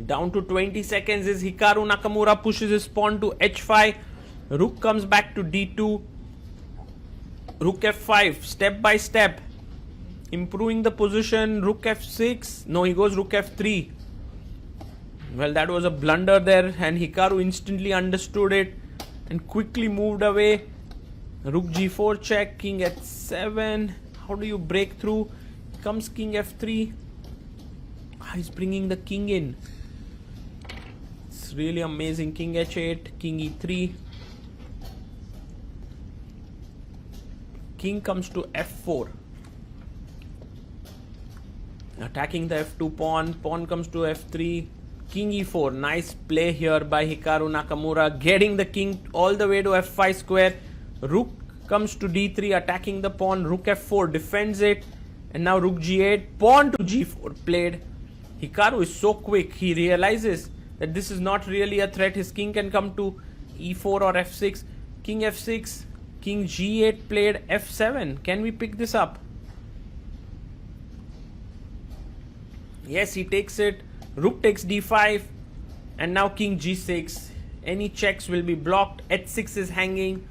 Down to 20 seconds is Hikaru Nakamura, pushes his pawn to h5. Rook comes back to d2. Rook f5, step by step. Improving the position. Rook f6. No, he goes rook f3. Well, that was a blunder there, and Hikaru instantly understood it and quickly moved away. Rook g4 check, king h7. How do you break through? Comes king f3. He's bringing the king in. It's really amazing. King h8, king e3. King comes to f4. Attacking the f2 pawn. Pawn comes to f3. King e4. Nice play here by Hikaru Nakamura, getting the king all the way to f5 square. Rook comes to d3, attacking the pawn. Rook f4 defends it. And now rook g8. Pawn to g4 played. Hikaru is so quick. He realizes that this is not really a threat. His king can come to e4 or f6. King f6. King g8 played. f7. Can we pick this up? Yes, he takes it. Rook takes d5. And now king g6. Any checks will be blocked. h6 is hanging.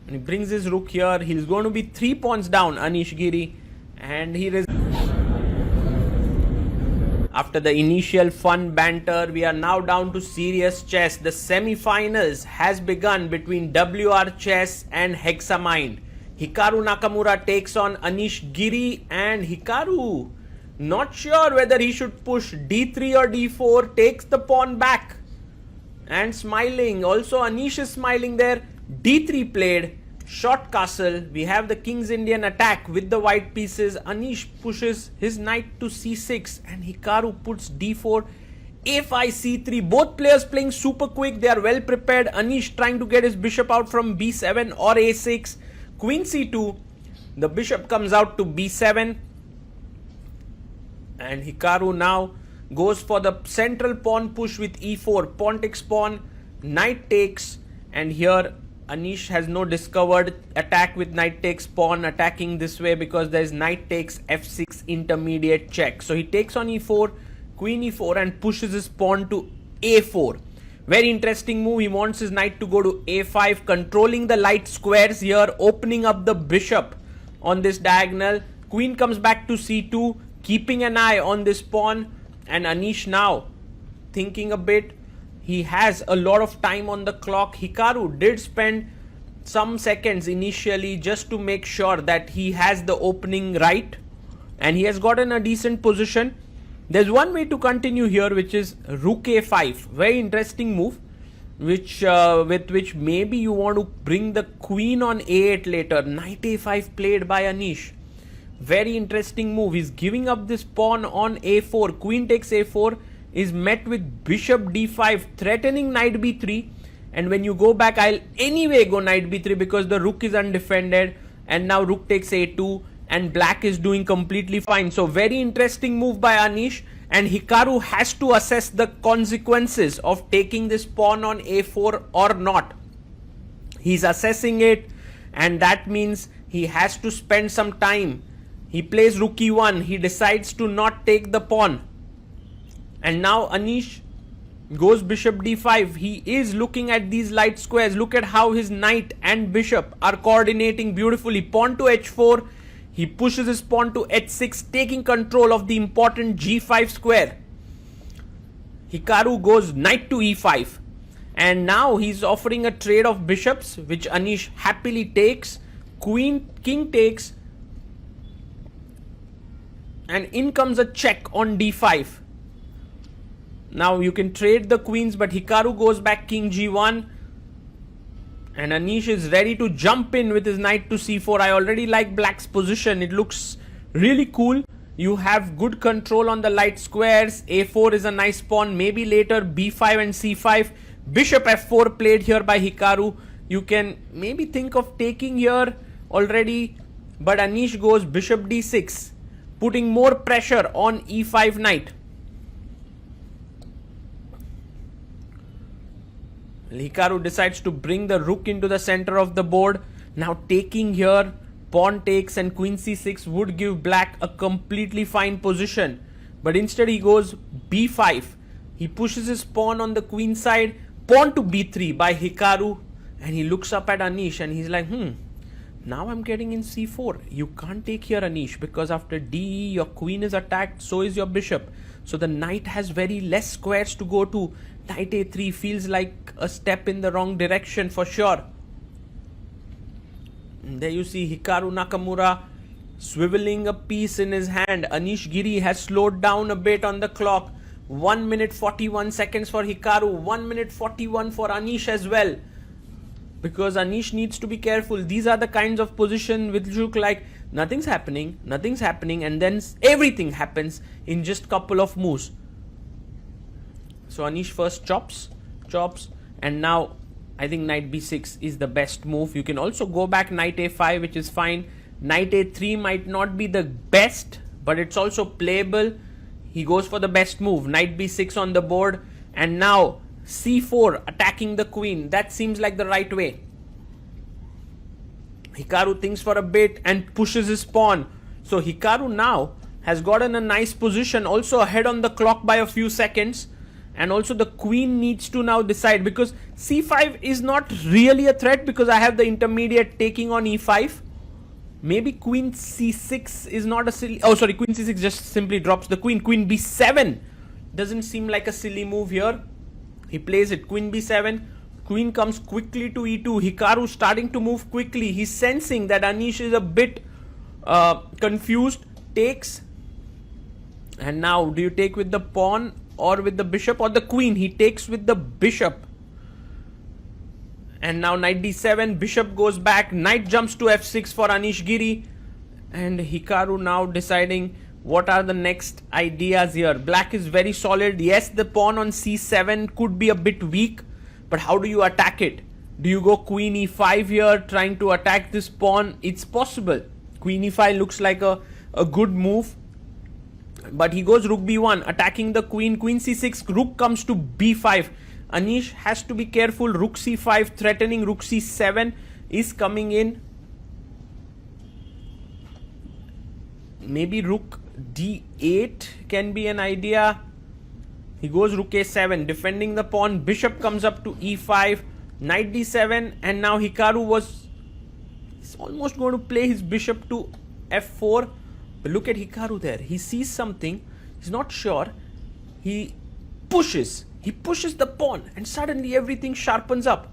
And he brings his rook here. He's going to be 3 pawns down, Anish Giri. And he after the initial fun banter, we are now down to serious chess. The semi-finals has begun between WR Chess and Hexamind. Hikaru Nakamura takes on Anish Giri, and Hikaru, not sure whether he should push d3 or d4, takes the pawn back and smiling. Also Anish is smiling there. d3 played. Short castle. We have the King's Indian attack with the white pieces. Anish pushes his knight to c6 and Hikaru puts d4, a5, c3. Both players playing super quick. They are well prepared. Anish trying to get his bishop out from b7 or a6. Queen c2. The bishop comes out to b7. And Hikaru now goes for the central pawn push with e4. Pawn takes pawn. Knight takes. And here Anish has no discovered attack with knight takes pawn, attacking this way because there is knight takes f6 intermediate check. So he takes on e4, queen e4 and pushes his pawn to a4. Very interesting move. He wants his knight to go to a5, controlling the light squares here, opening up the bishop on this diagonal. Queen comes back to c2, keeping an eye on this pawn. And Anish now thinking a bit. He has a lot of time on the clock. Hikaru did spend some seconds initially just to make sure that he has the opening right. And he has gotten a decent position. There's one way to continue here, which is rook a5. Very interesting move, which with which maybe you want to bring the queen on a8 later. Knight a5 played by Anish. Very interesting move. He's giving up this pawn on a4. Queen takes a4. Is met with bishop d5, threatening knight b3. And when you go back, I'll anyway go knight b3 because the rook is undefended. And now rook takes a2 and black is doing completely fine. So very interesting move by Anish. And Hikaru has to assess the consequences of taking this pawn on a4 or not. He's assessing it, and that means he has to spend some time. He plays rook e1. He decides to not take the pawn. And now Anish goes bishop d5. He is looking at these light squares. Look at how his knight and bishop are coordinating beautifully. Pawn to h4. He pushes his pawn to h6, taking control of the important g5 square. Hikaru goes knight to e5. And now he's offering a trade of bishops, which Anish happily takes. King takes. And in comes a check on d5. Now you can trade the queens, but Hikaru goes back king g1. And Anish is ready to jump in with his knight to c4. I already like black's position. It looks really cool. You have good control on the light squares. a4 is a nice pawn. Maybe later b5 and c5. Bishop f4 played here by Hikaru. You can maybe think of taking here already. But Anish goes bishop d6, putting more pressure on e5 knight. Hikaru decides to bring the rook into the center of the board. Now taking here, pawn takes and queen c6 would give black a completely fine position. But instead he goes b5. He pushes his pawn on the queen side. Pawn to b3 by Hikaru. And he looks up at Anish and he's like, now I'm getting in c4. You can't take here, Anish, because after d, your queen is attacked, so is your bishop. So the knight has very less squares to go to. Knight a3 feels like a step in the wrong direction for sure. And there you see Hikaru Nakamura swiveling a piece in his hand. Anish Giri has slowed down a bit on the clock. 1 minute 41 seconds for Hikaru. 1 minute 41 for Anish as well. Because Anish needs to be careful. These are the kinds of position which look like nothing's happening, and then everything happens in just couple of moves. So Anish first chops, and now I think knight b6 is the best move. You can also go back knight a5, which is fine. Knight a3 might not be the best, but it's also playable. He goes for the best move, knight b6 on the board, and now c4 attacking the queen. That seems like the right way. Hikaru thinks for a bit and pushes his pawn. So Hikaru now has gotten a nice position, also ahead on the clock by a few seconds. And also the queen needs to now decide, because c5 is not really a threat because I have the intermediate taking on e5. Maybe queen c6 is not a silly... Oh, sorry, queen c6 just simply drops the queen. Queen b7 doesn't seem like a silly move here. He plays it, queen b7. Queen comes quickly to e2. Hikaru starting to move quickly. He's sensing that Anish is a bit confused. Takes. And now, do you take with the pawn or with the bishop or the queen? He takes with the bishop. And now knight d7. Bishop goes back. Knight jumps to f6 for Anish Giri. And Hikaru now deciding what are the next ideas here. Black is very solid. Yes, the pawn on c7 could be a bit weak. But how do you attack it? Do you go queen e5 here, trying to attack this pawn? It's possible. Queen e5 looks like a good move. But he goes rook b1, attacking the queen. Queen c6, rook comes to b5. Anish has to be careful. Rook c5, threatening rook c7 is coming in. Maybe rook d8 can be an idea. He goes rook a7, defending the pawn. Bishop comes up to e5, knight d7, and now Hikaru he's almost going to play his bishop to f4. But look at Hikaru there. He sees something. He's not sure. He pushes the pawn, and suddenly everything sharpens up.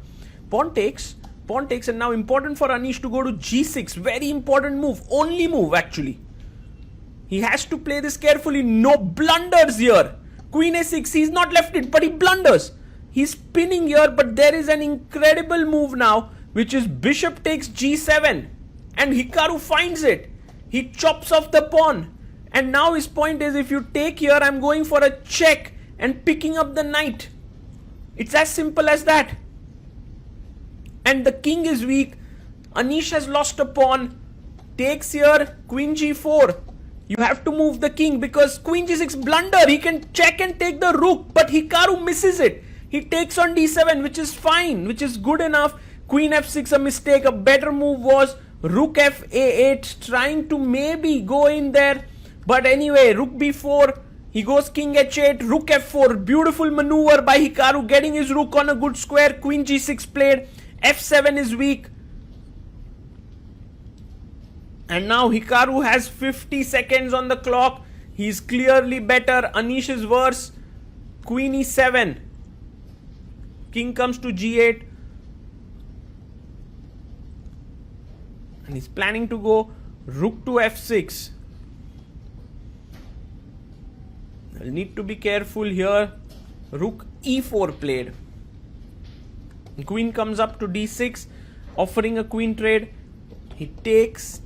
Pawn takes, and now important for Anish to go to g6. Very important move, only move actually. He has to play this carefully. No blunders here. Queen a6, he's not left it, but he blunders. He's spinning here, but there is an incredible move now, which is bishop takes g7. And Hikaru finds it. He chops off the pawn. And now his point is, if you take here, I'm going for a check and picking up the knight. It's as simple as that. And the king is weak. Anish has lost a pawn. Takes here, queen g4. You have to move the king because queen g6 blunder. He can check and take the rook, but Hikaru misses it. He takes on d7, which is fine, which is good enough. Queen f6 a mistake. A better move was rook f a8, trying to maybe go in there. But anyway, rook b4. He goes king h8, rook f4. Beautiful maneuver by Hikaru, getting his rook on a good square. Queen g6 played. f7 is weak. And now Hikaru has 50 seconds on the clock. He's clearly better. Anish is worse. Queen e7. King comes to g8. And he's planning to go rook to f6. I'll need to be careful here. Rook e4 played. Queen comes up to d6, offering a queen trade. He takes,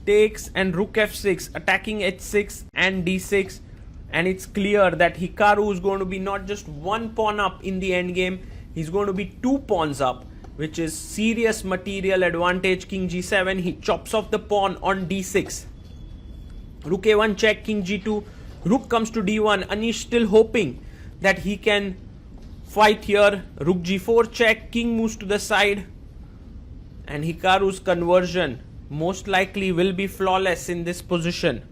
and rook f6, attacking h6 and d6. And it's clear that Hikaru is going to be not just one pawn up in the endgame, he's going to be 2 pawns up, which is serious material advantage. King g7, he chops off the pawn on d6. Rook a1 check, king g2, rook comes to d1. Anish still hoping that he can fight here. Rook g4 check, king moves to the side. And Hikaru's conversion most likely will be flawless in this position.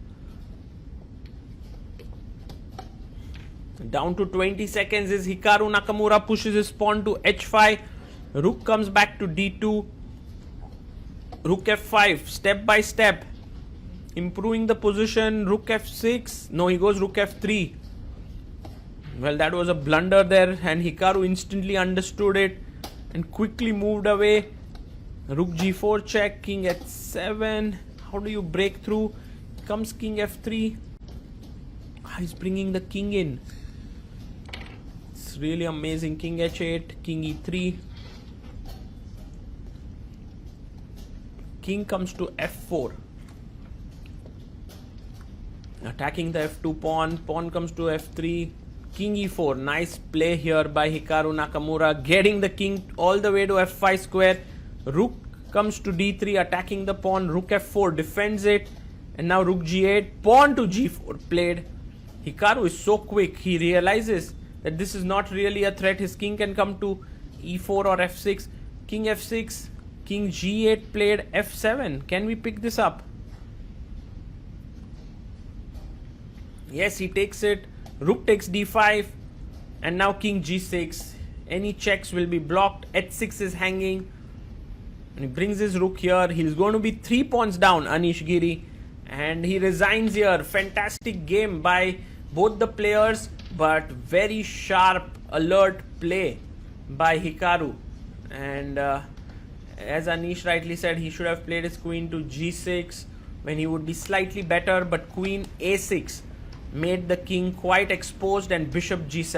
Down to 20 seconds is Hikaru Nakamura pushes his pawn to h5. Rook comes back to d2. Rook f5, step by step. Improving the position. Rook f6. No, he goes rook f3. Well, that was a blunder there, and Hikaru instantly understood it and quickly moved away. Rook g4 check, king h7. How do you break through? Comes king f3. He's bringing the king in. It's really amazing. King h8, king e3. King comes to f4. Attacking the f2 pawn. Pawn comes to f3. King e4. Nice play here by Hikaru Nakamura, getting the king all the way to f5 square. Rook comes to d3, attacking the pawn. Rook f4 defends it, and now rook g8. Pawn to g4 played. Hikaru is so quick. He realizes that this is not really a threat. His king can come to e4 or f6. King f6. King g8 played. f7. Can we pick this up? Yes, he takes it. Rook takes d5, and now king g6. Any checks will be blocked. h6 is hanging, and he brings his rook here. He's going to be 3 pawns down, Anish Giri, and he resigns here. Fantastic game by both the players, but very sharp, alert play by Hikaru. And as Anish rightly said, he should have played his queen to g6 when he would be slightly better, but queen a6 made the king quite exposed, and bishop g7.